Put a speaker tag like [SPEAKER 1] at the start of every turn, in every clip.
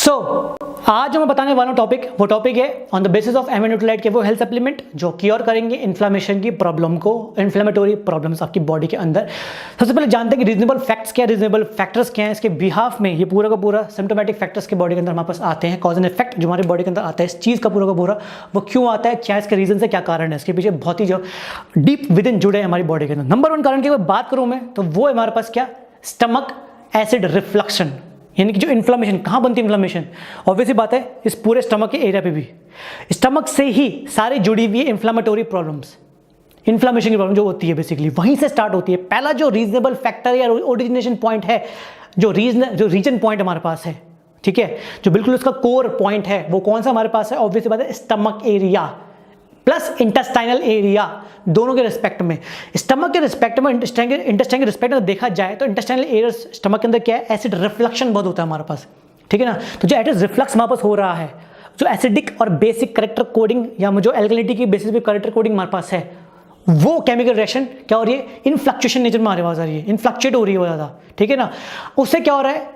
[SPEAKER 1] आज जो मैं बताने वाला हूँ वो टॉपिक है ऑन द बेसिस ऑफ एमाइनोट्रोलाइट के वो हेल्थ सप्लीमेंट जो क्योर करेंगे इन्फ्लेमेशन की प्रॉब्लम को, इन्फ्लेमेटोरी प्रॉब्लम्स आपकी बॉडी के अंदर। सबसे पहले जानते हैं कि रीजनेबल फैक्ट्स क्या है, रीजनेबल फैक्टर्स क्या है। इसके बिहाफ में ये पूरा का पूरा सिम्टोमेटिक फैक्टर्स के बॉडी के अंदर हमारे पास आते हैं, कॉज एंड इफेक्ट जो हमारी बॉडी के अंदर आता है, इस चीज़ का पूरा वो क्यों आता है, क्या इसके रीजन है, क्या कारण है, इसके पीछे बहुत ही जो डीप विद इन जुड़े हैं हमारी बॉडी के अंदर। नंबर 1 कारण की अगर बात करूँ मैं तो वो हमारे पास क्या, स्टमक एसिड रिफ्लक्शन, यानी कि जो इन्फ्लेमेशन, कहाँ बनती है इन्फ्लेमेशन, ऑब्वियसली बात है इस पूरे स्टमक के एरिया पे भी, स्टमक से ही सारी जुड़ी हुई है इन्फ्लेमेटोरी प्रॉब्लम्स, इन्फ्लेमेशन की प्रॉब्लम जो होती है बेसिकली वहीं से स्टार्ट होती है। पहला जो रीजनेबल फैक्टर या ओरिजिनेशन पॉइंट है, जो रीजन पॉइंट हमारे पास है, ठीक है, जो बिल्कुल उसका कोर पॉइंट है, वो कौन सा हमारे पास है, ऑब्वियसली बात है stomach area plus intestinal area, दोनों के रिस्पेक्ट में, स्टमक के रिस्पेक्ट में, इंटेस्टाइन के रिस्पेक्ट में देखा जाए तो इंटेस्टाइनल एरिया स्टमक के अंदर क्या है, एसिड रिफ्लेक्शन बहुत होता है हमारे पास, ठीक है ना। तो जो एसिड रिफ्लक्स हमारे पास हो रहा है, जो एसिडिक और बेसिक करेक्टर कोडिंग या जो एल्कलिनिटी की बेसिस पे करेक्टर कोडिंग हमारे पास है, वो केमिकल रिएक्शन क्या हो रही है, इन फ्लक्चुएशन नेचर में हमारे पास आ रही है, इन फ्लक्चुएट हो रही है बहुत ज़्यादा, ठीक है ना। उससे क्या हो रहा है,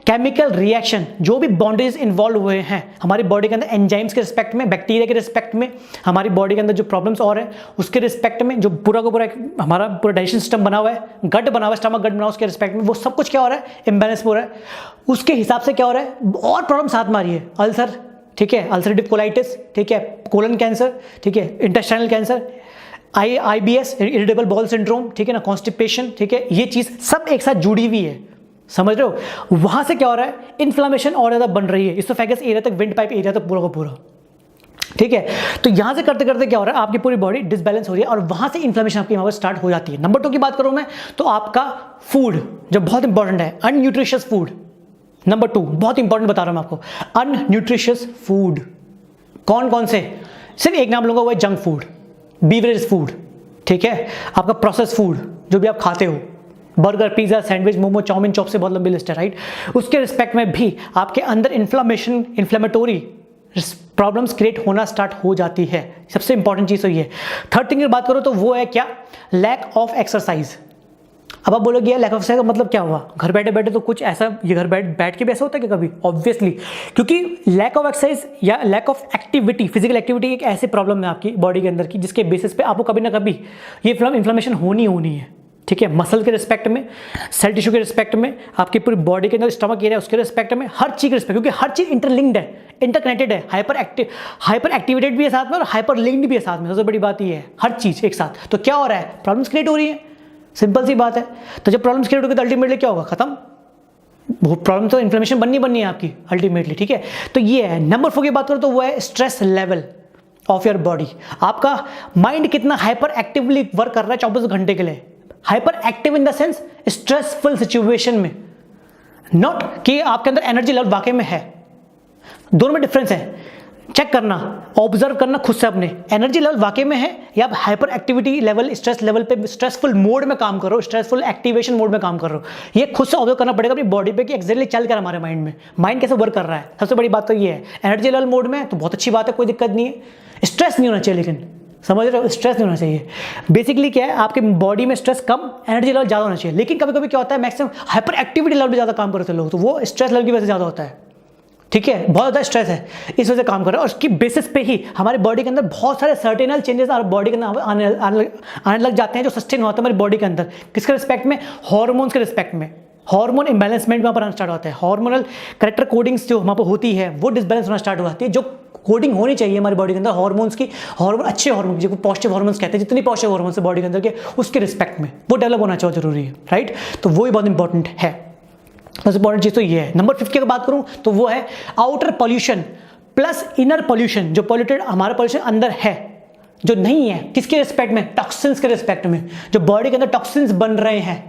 [SPEAKER 1] केमिकल रिएक्शन, जो भी बॉन्डेज इन्वॉल्व हुए हैं हमारी बॉडी के अंदर एंजाइम्स के रिस्पेक्ट में, बैक्टीरिया के रिस्पेक्ट में, हमारी बॉडी के अंदर जो प्रॉब्लम्स और है उसके रिस्पेक्ट में, जो पूरा का पूरा हमारा पूरा डाइजेशन सिस्टम बना हुआ है, गट बना हुआ है, स्टमक गट बना हुआ है, उसके रिस्पेक्ट में वो सब कुछ क्या हो रहा है, इम्बैलेंस हो रहा है। उसके हिसाब से क्या हो रहा है, और प्रॉब्लम साथ में आ रही है, अल्सर, ठीक है, अल्सरेटिव कोलाइटिस, ठीक है, कोलन कैंसर, ठीक है, intestinal cancer, IBS, irritable bowel syndrome, ठीक है ना, कॉन्स्टिपेशन, ठीक है, ये चीज सब एक साथ जुड़ी हुई है, समझ रहे हो। वहां से क्या हो रहा है, इन्फ्लेमेशन और ज्यादा बन रही है, इसोफेगस एरिया तक, विंड पाइप एरिया तक पूरा का पूरा, ठीक है। तो यहां से करते करते क्या हो रहा है, आपकी पूरी बॉडी डिसबैलेंस हो रही है और वहां से इन्फ्लेमेशन आपकी वहां पर स्टार्ट हो जाती है। नंबर 2 की बात करूं मैं तो आपका फूड जो बहुत इंपॉर्टेंट है, अनन्यूट्रिशियस फूड। नंबर 2 बहुत इंपॉर्टेंट बता रहा हूं मैं आपको, अनन्यूट्रिशियस फूड कौन कौन से, सिर्फ एक नाम लूंगा, वो है जंक फूड, बीवरेज फूड, ठीक है, आपका प्रोसेस फूड जो भी आप खाते हो, burger, pizza, sandwich, momo, chow mein, chop से बहुत लंबी लिस्ट है, राइट। उसके रिस्पेक्ट में भी आपके अंदर इन्फ्लेमेशन, इन्फ्लेमेटोरी प्रॉब्लम्स क्रिएट होना स्टार्ट हो जाती है। सबसे इंपॉर्टेंट चीज तो ये। थर्ड थिंग की बात करो तो वो है क्या, लैक ऑफ एक्सरसाइज। अब आप बोलोगे यार लैक ऑफ एक्सरसाइज का मतलब क्या हुआ, घर बैठे बैठे तो कुछ ऐसा, ये घर बैठ के भी ऐसा होता है कि कभी, ऑब्वियसली, क्योंकि लैक ऑफ एक्सरसाइज या lack of activity, physical activity एक ऐसी प्रॉब्लम है आपकी बॉडी के अंदर की जिसके बेसिस पे आपको कभी ना कभी ये इन्फ्लेमेशन होनी है, ठीक है। मसल के रिस्पेक्ट में, सेल टिश्यू के रिस्पेक्ट में, आपकी पूरी बॉडी के अंदर स्टमक एरिया उसके रिस्पेक्ट में, हर चीज के रिस्पेक्ट, क्योंकि हर चीज इंटरलिंक्ड है, इंटरकनेक्टेड है, हाइपर एक्टिवेटेड भी है साथ में और हाइपर लिंक्ड भी है साथ में। सबसे बड़ी बात ये है, हर चीज एक साथ। तो क्या हो रहा है, प्रॉब्लम्स क्रिएट हो रही है, सिंपल सी बात है। तो जब प्रॉब्लम्स क्रिएट होगी तो अल्टीमेटली क्या होगा, खत्म, वो प्रॉब्लम तो इन्फ्लेमेशन बननी है आपकी अल्टीमेटली, ठीक है। तो ये है। नंबर 4 की बात करो तो वो है stress level of your body. आपका माइंड कितना हाइपर एक्टिवली वर्क कर रहा है 24 घंटे के लिए, hyper active in the sense stressful situation में, नॉट कि आपके अंदर एनर्जी लेवल वाकई में है। दोनों में डिफरेंस है, चेक करना, ऑब्जर्व करना खुद से अपने, एनर्जी लेवल वाकई में है या आप hyper activity level, stress level पे, स्ट्रेसफुल मोड में काम करो, स्ट्रेसफुल एक्टिवेशन मोड में काम कर रहे हो। ये खुद से ऑब्जर्व करना पड़ेगा अपनी बॉडी पे कि एक्जेक्टली चल कर हमारे माइंड में, माइंड कैसे वर्क कर रहा है। सबसे बड़ी बात तो ये है, एनर्जी लेवल मोड में तो बहुत अच्छी बात है, कोई दिक्कत नहीं है, स्ट्रेस नहीं होना चाहिए, लेकिन समझ रहे हो, स्ट्रेस नहीं होना चाहिए। बेसिकली क्या है, आपके बॉडी में स्ट्रेस कम, एनर्जी लेवल ज्यादा होना चाहिए। लेकिन कभी कभी क्या होता है, मैक्सिमम हाइपर एक्टिविटी लेवल पे ज्यादा काम करते हैं लोग, तो वो स्ट्रेस लेवल की वजह से ज्यादा होता है, ठीक है, बहुत ज़्यादा स्ट्रेस है, इस वजह से काम कर रहा है। और उसकी बेसिस पे ही हमारी बॉडी के अंदर बहुत सारे सर्टेनल चेंजेस हमारी बॉडी के अंदर आने लग जाते हैं, जो सस्टेन होता है हमारी बॉडी के अंदर। किसके रिस्पेक्ट में, हार्मोन्स के रिस्पेक्ट में, हार्मोन इम्बैलेंसमेंट वहाँ पर आना स्टार्ट होता है, हार्मोनल करेक्टर कोडिंग्स जो वहाँ पर होती है वो डिसबैलेंस होना स्टार्ट हो जाती है। जो कोडिंग होनी चाहिए हमारी बॉडी के अंदर हार्मोन्स की, हार्मोन अच्छे हार्मोन जिसको पॉजिटिव हार्मोन्स कहते हैं, जितनी पॉजिटिव हार्मोन्स है बॉडी के अंदर के, उसके रिस्पेक्ट में वो डेवलप होना चाहिए, जरूरी है, राइट। तो वो ही बहुत इंपॉर्टेंट है, सबसे इंपॉर्टेंट चीज तो ये है। नंबर 5 की अगर बात करूं तो वो है outer pollution plus inner pollution. जो पॉल्यूटेड हमारा पॉल्यूशन अंदर है, जो नहीं है, किसके रिस्पेक्ट में, टॉक्सिन्स के रिस्पेक्ट में, जो बॉडी के अंदर टॉक्सिन्स बन रहे हैं,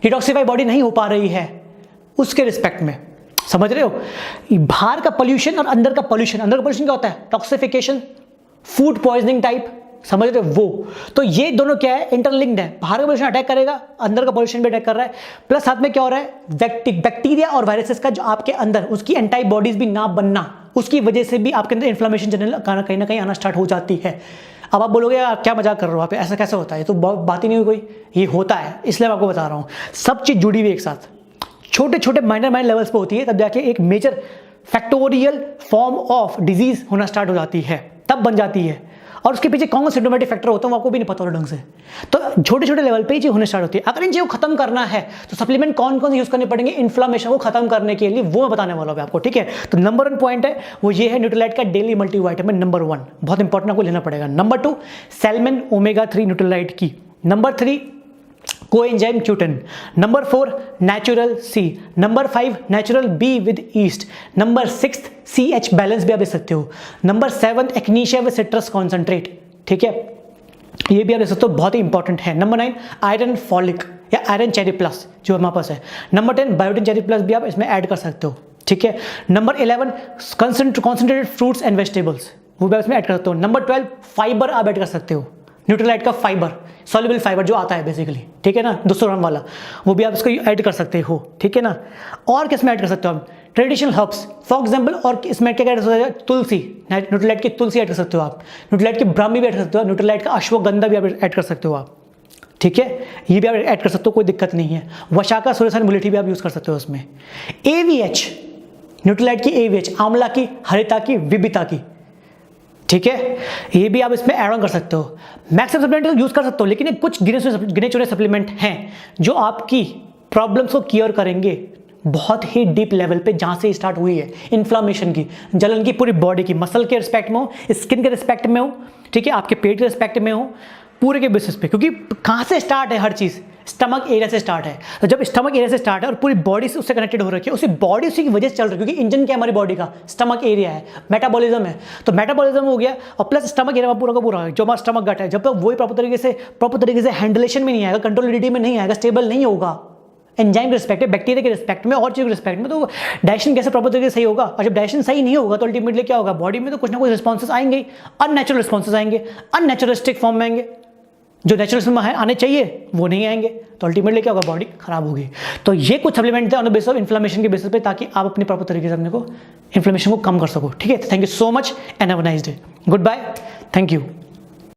[SPEAKER 1] डिटॉक्सिफाई बॉडी नहीं हो पा रही है, उसके रिस्पेक्ट में, समझ रहे हो। बाहर का पॉल्यूशन और अंदर का पॉल्यूशन, अंदर का पॉल्यूशन क्या होता है, टॉक्सिफिकेशन, फूड पॉइजनिंग टाइप, समझ रहे हो वो। तो ये दोनों क्या है, इंटरलिंक्ड है, बाहर का पॉल्यूशन अटैक करेगा, अंदर का पॉल्यूशन भी अटैक कर रहा है, प्लस साथ में क्या हो रहा है, बैक्टीरिया और वायरसेस का जो आपके अंदर उसकी एंटीबॉडीज भी ना बनना, उसकी वजह से भी आपके अंदर इन्फ्लेमेशन जनरल कहीं ना कहीं आना स्टार्ट हो जाती है। अब आप बोलोगे यार क्या मजाक कर रहे हो आप, ऐसा कैसे होता है, ये तो बात ही नहीं हुई कोई, ये होता है, इसलिए मैं आपको बता रहा हूँ। सब चीज जुड़ी हुई एक साथ, छोटे छोटे माइनर लेवल्स पे होती है, तब जाके एक major factorial form of disease होना स्टार्ट हो जाती है, तब बन जाती है। और उसके पीछे कौन सा सिम्टोमेटिक फैक्टर होता है वो आपको भी नहीं पता होता ढंग से। तो छोटे छोटे लेवल पे ये चीज होने स्टार्ट होती है। अगर इन चीज़ों को खत्म करना है तो सप्लीमेंट कौन कौन से यूज करने पड़ेंगे इन्फ्लामेशन को खत्म करने के लिए, वो मैं बताने वाला हूं आपको, ठीक है। तो नंबर 1 पॉइंट है वो ये है न्यूट्रीलाइट का डेली मल्टीविटामिन नंबर 1, बहुत इंपॉर्टेंट आपको लेना पड़ेगा। नंबर 2 सैल्मन ओमेगा 3 न्यूट्रीलाइट की। Number 3 coenzyme Q ten. Number 4 natural C. Number 5 natural B with yeast. Number 6 CH balance भी आप दे सकते हो। Number 7 echinacea with citrus concentrate, ठीक है, ये भी आप दे सकते हो, बहुत ही इंपॉर्टेंट है। नंबर 9 आयरन फॉलिक या आयरन चेरी प्लस जो हमारे पास है। नंबर 10 बायोटिन चेरी प्लस भी आप इसमें ऐड कर सकते हो, ठीक है। Number 11 concentrated fruits and vegetables, वो भी आप इसमें ऐड कर सकते हो। नंबर 12 फाइबर आप ऐड कर सकते हो, न्यूट्रीलाइट का फाइबर, सॉल्युबल फाइबर जो आता है बेसिकली, ठीक है ना, 200 ग्राम वाला, वो भी आप इसको ऐड कर सकते हो, ठीक है ना। और किसमें ऐड कर सकते हो आप, ट्रेडिशनल हर्ब्स फॉर एग्जांपल, और इसमें क्या ऐड कर सकते हो, तुलसी, न्यूट्रीलाइट की तुलसी ऐड कर सकते हो आप, न्यूट्रीलाइट की ब्राह्मी भी ऐड कर सकते हो, न्यूट्रीलाइट का अश्वगंधा भी आप ऐड कर सकते हो आप, ठीक है, ये भी आप ऐड कर सकते हो, कोई दिक्कत नहीं है। वशाका सुरेसान मुलेठी भी आप यूज कर सकते हो उसमें। AVH न्यूट्रीलाइट की AVH, आंवला की, हरिता की, विबिता की, ठीक है, ये भी आप इसमें ऐड ऑन कर सकते हो। मैक्सिमम सप्लीमेंट यूज कर सकते हो, लेकिन कुछ गिने चुने सप्लीमेंट हैं जो आपकी प्रॉब्लम्स को क्योर करेंगे बहुत ही डीप लेवल पे, जहां से स्टार्ट हुई है इन्फ्लामेशन की, जलन की, पूरी बॉडी की, मसल के रिस्पेक्ट में हो, स्किन के रिस्पेक्ट में हो, ठीक है, आपके पेट के रिस्पेक्ट में हो, पूरे के बेसिस पे। क्योंकि कहाँ से स्टार्ट है हर चीज़, स्टमक एरिया से स्टार्ट है। तो जब स्टमक एरिया से स्टार्ट है और पूरी बॉडी से उससे कनेक्टेड हो रखी है, उसी बॉडी उसी की वजह से चल रही है, क्योंकि इंजन क्या है हमारी बॉडी का, स्टमक एरिया है, मेटाबॉलिज्म है। तो मेटाबॉलिज्म हो गया और प्लस स्टमक एरिया पूरा का पूरा जो हमारा स्टमक गट है, जब तक वही प्रॉपर तरीके से हैंडलेशन में नहीं आएगा, कंट्रोलिडिटी में नहीं आएगा, स्टेबल नहीं होगा एंजाइम के रिस्पेक्ट में, बैक्टीरिया के रिस्पेक्ट में और चीज़ के रिस्पेक्ट में, तो डाइजेशन कैसे प्रॉपर तरीके से सही होगा। और जब डाइजेशन सही नहीं होगा तो अल्टीमेटली क्या होगा, बॉडी में तो कुछ ना कुछ रिस्पॉन्सेस आएंगे, अननेचुरल रिस्पॉन्सेस आएंगे, अननेचुरलिस्टिक फॉर्म में आएंगे, जो नेचुरल में आने चाहिए वो नहीं आएंगे, तो अल्टीमेटली क्या होगा, बॉडी खराब होगी। तो ये कुछ सप्लीमेंट थे on the basis of inflammation के बेसिस पे, ताकि आप अपने प्रॉपर तरीके से अपने को इन्फ्लेमेशन को कम कर सको, ठीक है। Thank you so much and have a nice day, goodbye, thank you.